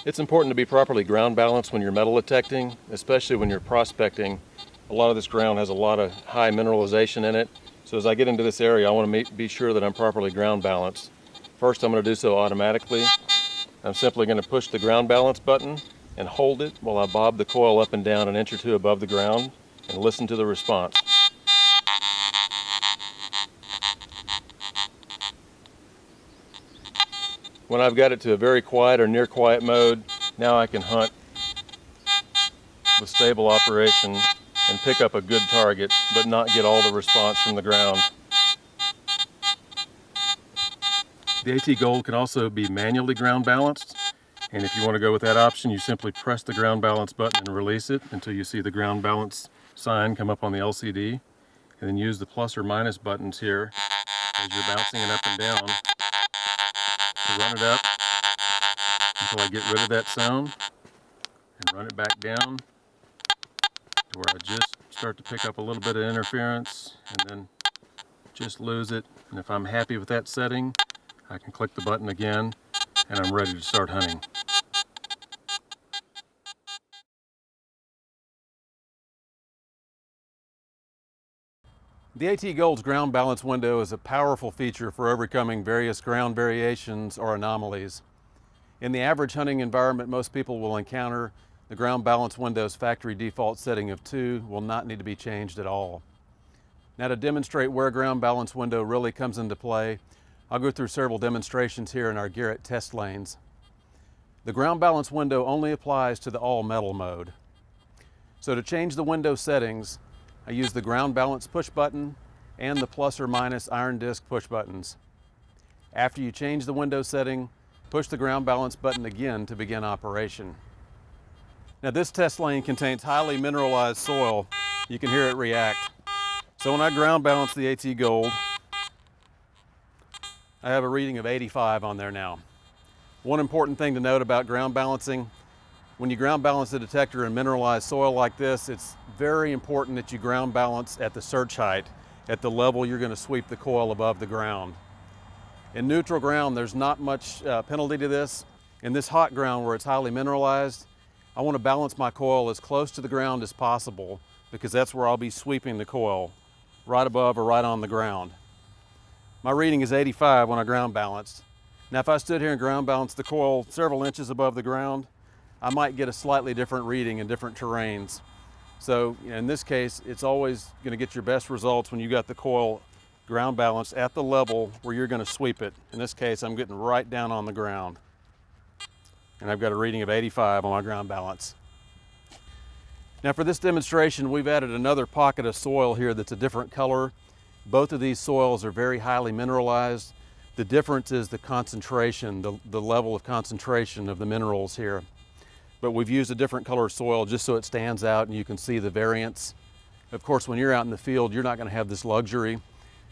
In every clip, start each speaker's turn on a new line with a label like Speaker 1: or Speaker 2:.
Speaker 1: It's important to be properly ground balanced when you're metal detecting, especially when you're prospecting. A lot of this ground has a lot of high mineralization in it. So as I get into this area, I want to be sure that I'm properly ground balanced. First, I'm going to do so automatically. I'm simply going to push the ground balance button and hold it while I bob the coil up and down an inch or two above the ground and listen to the response. When I've got it to a very quiet or near quiet mode, now I can hunt with stable operation and pick up a good target, but not get all the response from the ground. The AT Gold can also be manually ground balanced, and if you want to go with that option, you simply press the ground balance button and release it until you see the ground balance sign come up on the LCD, and then use the plus or minus buttons here as you're bouncing it up and down to run it up until I get rid of that sound, and run it back down to where I just start to pick up a little bit of interference and then just lose it. And if I'm happy with that setting, I can click the button again and I'm ready to start hunting. The AT Gold's ground balance window is a powerful feature for overcoming various ground variations or anomalies. In the average hunting environment most people will encounter, the ground balance window's factory default setting of 2 will not need to be changed at all. Now, to demonstrate where ground balance window really comes into play, I'll go through several demonstrations here in our Garrett test lanes. The ground balance window only applies to the all metal mode. So to change the window settings, I use the ground balance push button and the plus or minus iron disc push buttons. After you change the window setting, push the ground balance button again to begin operation. Now, this test lane contains highly mineralized soil. You can hear it react. So when I ground balance the AT Gold, I have a reading of 85 on there now. One important thing to note about ground balancing, when you ground balance the detector in mineralized soil like this, it's very important that you ground balance at the search height, at the level you're going to sweep the coil above the ground. In neutral ground, there's not much penalty to this. In this hot ground where it's highly mineralized, I want to balance my coil as close to the ground as possible because that's where I'll be sweeping the coil, right above or right on the ground. My reading is 85 when I ground balanced. Now, if I stood here and ground balanced the coil several inches above the ground, I might get a slightly different reading in different terrains. So in this case, it's always going to get your best results when you got the coil ground balanced at the level where you're going to sweep it. In this case, I'm getting right down on the ground. And I've got a reading of 85 on my ground balance. Now, for this demonstration, we've added another pocket of soil here that's a different color. Both of these soils are very highly mineralized. The difference is the concentration, the level of concentration of the minerals here. But we've used a different color soil just so it stands out and you can see the variance. Of course, when you're out in the field, you're not going to have this luxury.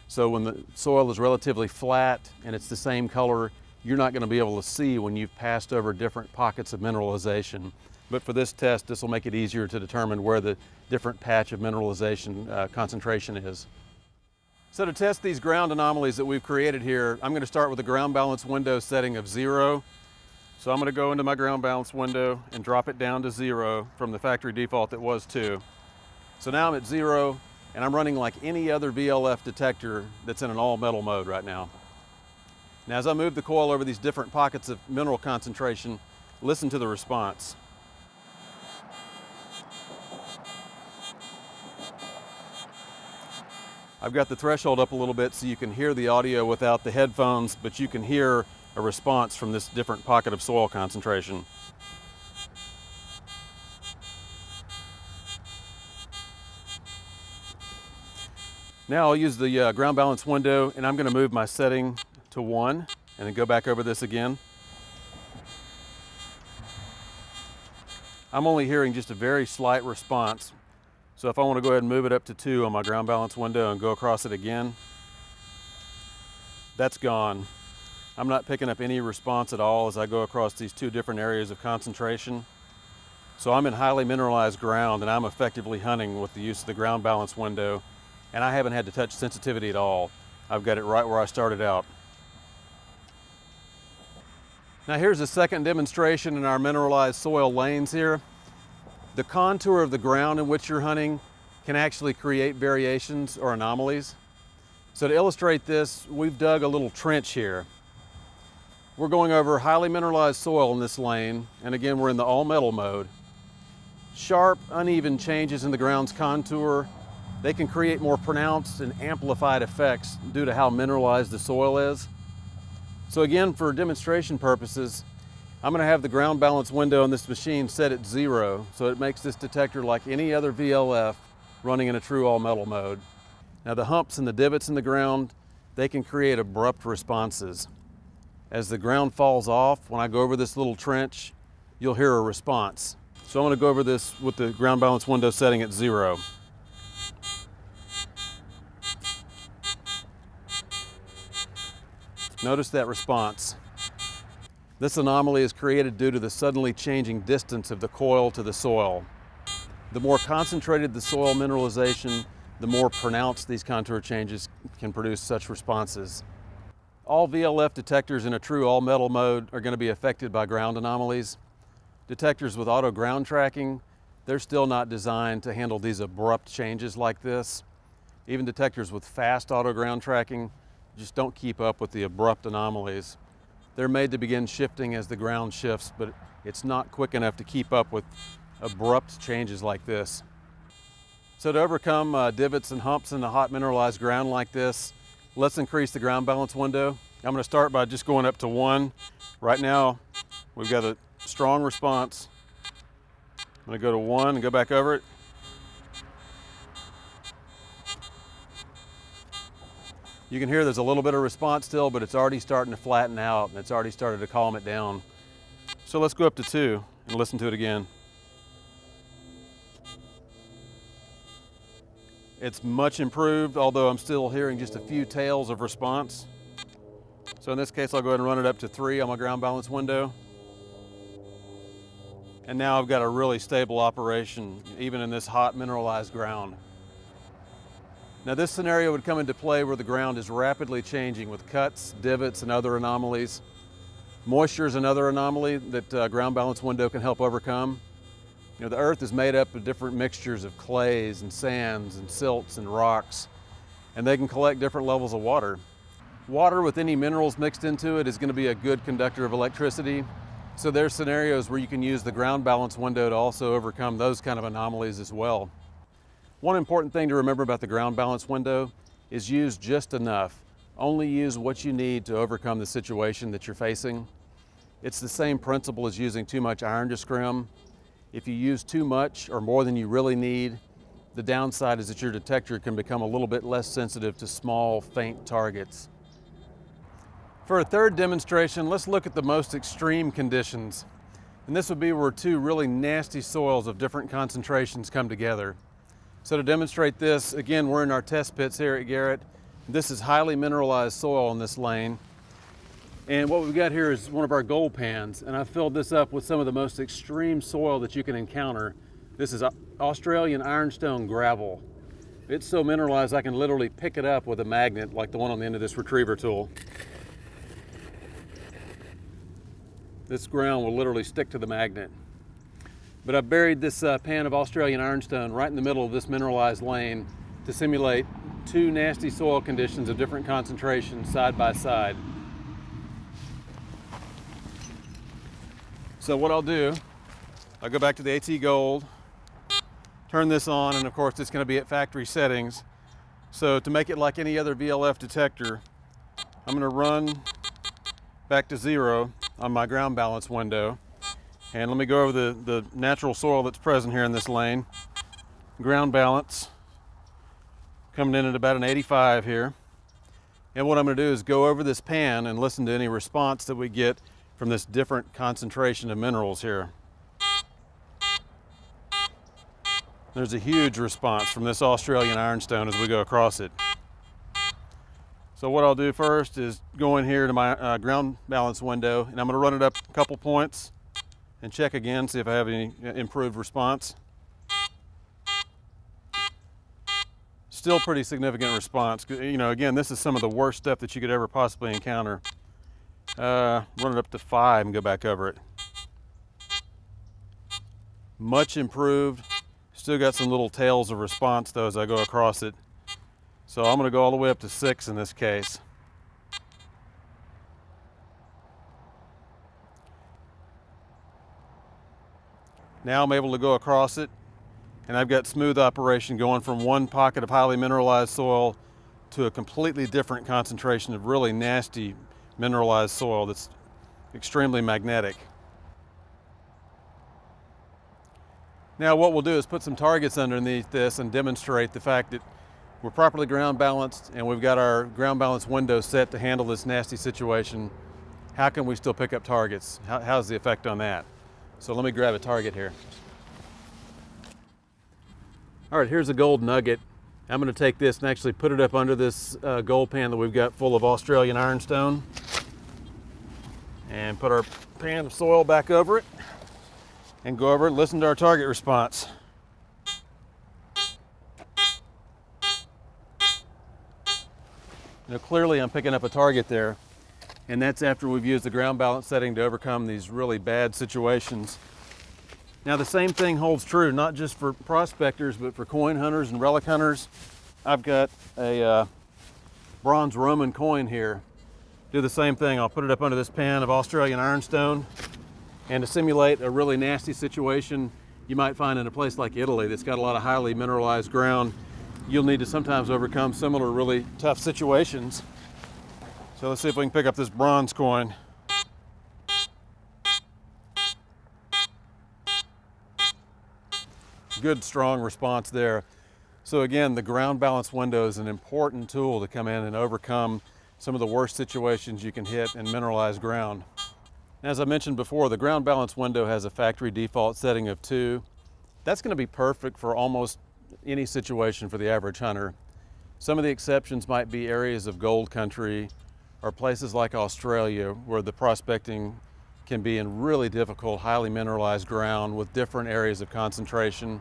Speaker 1: So when the soil is relatively flat and it's the same color, you're not going to be able to see when you've passed over different pockets of mineralization. But for this test, this will make it easier to determine where the different patch of mineralization concentration is. So to test these ground anomalies that we've created here, I'm going to start with a ground balance window setting of 0. So I'm going to go into my ground balance window and drop it down to 0 from the factory default that was 2. So now I'm at 0 and I'm running like any other VLF detector that's in an all metal mode right now. Now, as I move the coil over these different pockets of mineral concentration, listen to the response. I've got the threshold up a little bit so you can hear the audio without the headphones, but you can hear a response from this different pocket of soil concentration. Now I'll use the ground balance window and I'm going to move my setting to 1 and then go back over this again. I'm only hearing just a very slight response. So if I want to go ahead and move it up to 2 on my ground balance window and go across it again, that's gone. I'm not picking up any response at all as I go across these 2 different areas of concentration. So I'm in highly mineralized ground and I'm effectively hunting with the use of the ground balance window, and I haven't had to touch sensitivity at all. I've got it right where I started out. Now here's a second demonstration in our mineralized soil lanes here. The contour of the ground in which you're hunting can actually create variations or anomalies. So to illustrate this, we've dug a little trench here. We're going over highly mineralized soil in this lane, and again, we're in the all metal mode. Sharp, uneven changes in the ground's contour, they can create more pronounced and amplified effects due to how mineralized the soil is. So again, for demonstration purposes, I'm going to have the ground balance window on this machine set at 0, so it makes this detector like any other VLF running in a true all metal mode. Now the humps and the divots in the ground, they can create abrupt responses. As the ground falls off, when I go over this little trench, you'll hear a response. So I'm going to go over this with the ground balance window setting at 0. Notice that response. This anomaly is created due to the suddenly changing distance of the coil to the soil. The more concentrated the soil mineralization, the more pronounced these contour changes can produce such responses. All VLF detectors in a true all metal mode are going to be affected by ground anomalies. Detectors with auto ground tracking, they're still not designed to handle these abrupt changes like this. Even detectors with fast auto ground tracking just don't keep up with the abrupt anomalies. They're made to begin shifting as the ground shifts, but it's not quick enough to keep up with abrupt changes like this. So to overcome divots and humps in the hot mineralized ground like this, let's increase the ground balance window. I'm going to start by just going up to 1. Right now, we've got a strong response. I'm going to go to 1 and go back over it. You can hear there's a little bit of response still, but it's already starting to flatten out and it's already started to calm it down. So let's go up to 2 and listen to it again. It's much improved, although I'm still hearing just a few tails of response. So in this case, I'll go ahead and run it up to 3 on my ground balance window. And now I've got a really stable operation, even in this hot mineralized ground. Now this scenario would come into play where the ground is rapidly changing with cuts, divots, and other anomalies. Moisture is another anomaly that ground balance window can help overcome. You know, the earth is made up of different mixtures of clays and sands and silts and rocks, and they can collect different levels of water. Water with any minerals mixed into it is going to be a good conductor of electricity. So there's scenarios where you can use the ground balance window to also overcome those kind of anomalies as well. One important thing to remember about the ground balance window is use just enough. Only use what you need to overcome the situation that you're facing. It's the same principle as using too much iron to scrim. If you use too much or more than you really need, the downside is that your detector can become a little bit less sensitive to small, faint targets. For a third demonstration, let's look at the most extreme conditions. And this would be where 2 really nasty soils of different concentrations come together. So to demonstrate this, again, we're in our test pits here at Garrett. This is highly mineralized soil in this lane. And what we've got here is one of our gold pans, and I filled this up with some of the most extreme soil that you can encounter. This is Australian ironstone gravel. It's so mineralized I can literally pick it up with a magnet like the one on the end of this retriever tool. This ground will literally stick to the magnet. But I buried this pan of Australian ironstone right in the middle of this mineralized lane to simulate 2 nasty soil conditions of different concentrations side by side. So what I'll do, I'll go back to the AT Gold, turn this on, and of course it's going to be at factory settings. So to make it like any other VLF detector, I'm going to run back to 0 on my ground balance window. And let me go over the natural soil that's present here in this lane. Ground balance, coming in at about an 85 here. And what I'm going to do is go over this pan and listen to any response that we get from this different concentration of minerals here. There's a huge response from this Australian ironstone as we go across it. So what I'll do first is go in here to my ground balance window, and I'm going to run it up a couple points and check again, see if I have any improved response. Still pretty significant response. You know, again, this is some of the worst stuff that you could ever possibly encounter. Run it up to 5 and go back over it. Much improved. Still got some little tails of response though as I go across it. So I'm going to go all the way up to 6 in this case. Now I'm able to go across it, and I've got smooth operation going from one pocket of highly mineralized soil to a completely different concentration of really nasty mineralized soil that's extremely magnetic. Now what we'll do is put some targets underneath this and demonstrate the fact that we're properly ground balanced and we've got our ground balance window set to handle this nasty situation. How can we still pick up targets? How's the effect on that? So let me grab a target here. All right, here's a gold nugget. I'm going to take this and actually put it up under this gold pan that we've got full of Australian ironstone. And put our pan of soil back over it and go over it and listen to our target response. Now clearly I'm picking up a target there, and that's after we've used the ground balance setting to overcome these really bad situations. Now the same thing holds true, not just for prospectors, but for coin hunters and relic hunters. I've got a bronze Roman coin here. Do the same thing. I'll put it up under this pan of Australian ironstone, and to simulate a really nasty situation you might find in a place like Italy that's got a lot of highly mineralized ground, you'll need to sometimes overcome similar really tough situations. So let's see if we can pick up this bronze coin. Good strong response there. So again, the ground balance window is an important tool to come in and overcome some of the worst situations you can hit in mineralized ground. As I mentioned before, the ground balance window has a factory default setting of 2. That's going to be perfect for almost any situation for the average hunter. Some of the exceptions might be areas of gold country or places like Australia where the prospecting can be in really difficult, highly mineralized ground with different areas of concentration.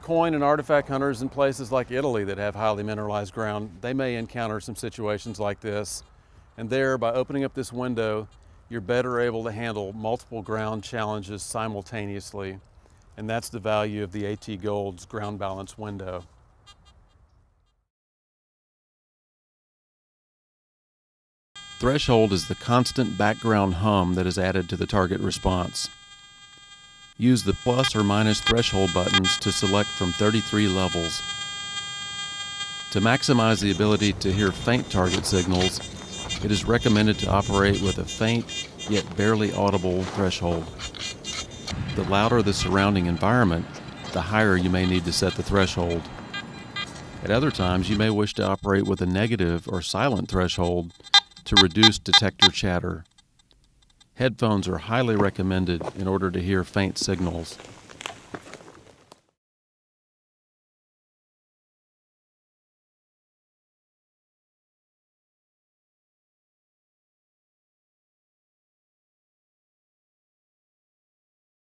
Speaker 1: Coin and artifact hunters in places like Italy that have highly mineralized ground, they may encounter some situations like this. And there, by opening up this window, you're better able to handle multiple ground challenges simultaneously. And that's the value of the AT Gold's ground balance window. Threshold is the constant background hum that is added to the target response. Use the plus or minus threshold buttons to select from 33 levels. To maximize the ability to hear faint target signals, it is recommended to operate with a faint yet barely audible threshold. The louder the surrounding environment, the higher you may need to set the threshold. At other times, you may wish to operate with a negative or silent threshold to reduce detector chatter. Headphones are highly recommended in order to hear faint signals.